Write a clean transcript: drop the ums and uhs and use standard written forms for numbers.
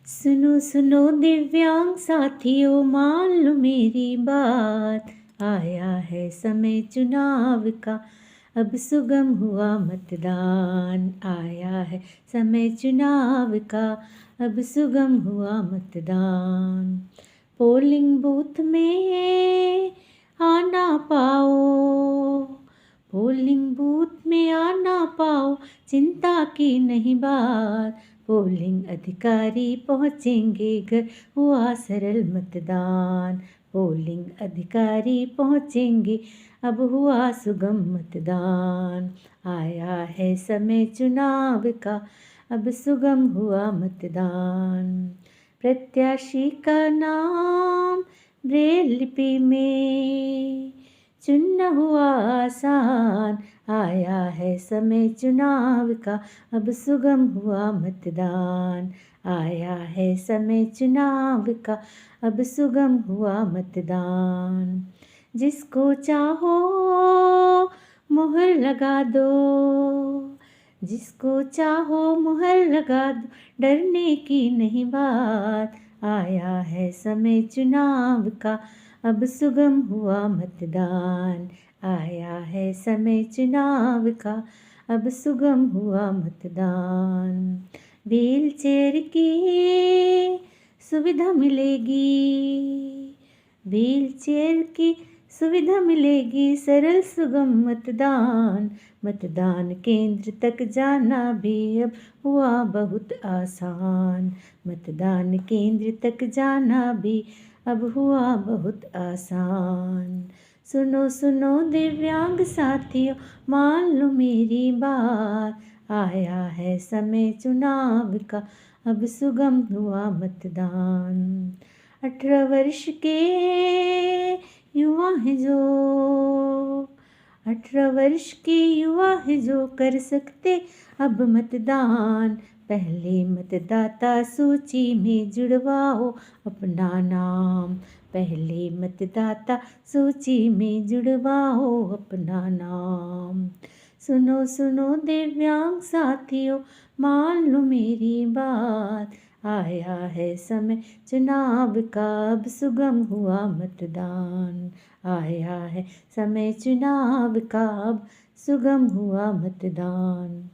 सुनो सुनो दिव्यांग साथियों, मान लो मेरी बात। आया है समय चुनाव का, अब सुगम हुआ मतदान। आया है समय चुनाव का, अब सुगम हुआ मतदान। पोलिंग बूथ में आना पाओ, पोलिंग बूथ में आना पाओ, चिंता की नहीं बात। पोलिंग अधिकारी पहुँचेंगे घर, हुआ सरल मतदान। पोलिंग अधिकारी पहुँचेंगे, अब हुआ सुगम मतदान। आया है समय चुनाव का, अब सुगम हुआ मतदान। प्रत्याशी का नाम ब्रेल लिपि में चुनना हुआ आसान। आया है समय चुनाव का, अब सुगम हुआ मतदान। आया है समय चुनाव का, अब सुगम हुआ मतदान। जिसको चाहो मुहर लगा दो, जिसको चाहो मुहर लगा दो, डरने की नहीं बात। आया है समय चुनाव का, अब सुगम हुआ मतदान। आया है समय चुनाव का, अब सुगम हुआ मतदान। व्हील चेयर की सुविधा मिलेगी, व्हील चेयर की सुविधा मिलेगी, सरल सुगम मतदान। मतदान केंद्र तक जाना भी अब हुआ बहुत आसान। मतदान केंद्र तक जाना भी अब हुआ बहुत आसान। सुनो सुनो दिव्यांग साथियों, मान लो मेरी बात। आया है समय चुनाव का, अब सुगम हुआ मतदान। 18 वर्ष के युवा हैं जो, 18 वर्ष के युवा हैं जो कर सकते अब मतदान। पहले मतदाता सूची में जुड़वाओ अपना नाम, पहले मतदाता सूची में जुड़वाओ अपना नाम। सुनो सुनो दिव्यांग साथियों, मान लो मेरी बात। आया है समय चुनाव का, अब सुगम हुआ मतदान। आया है समय चुनाव का, अब सुगम हुआ मतदान।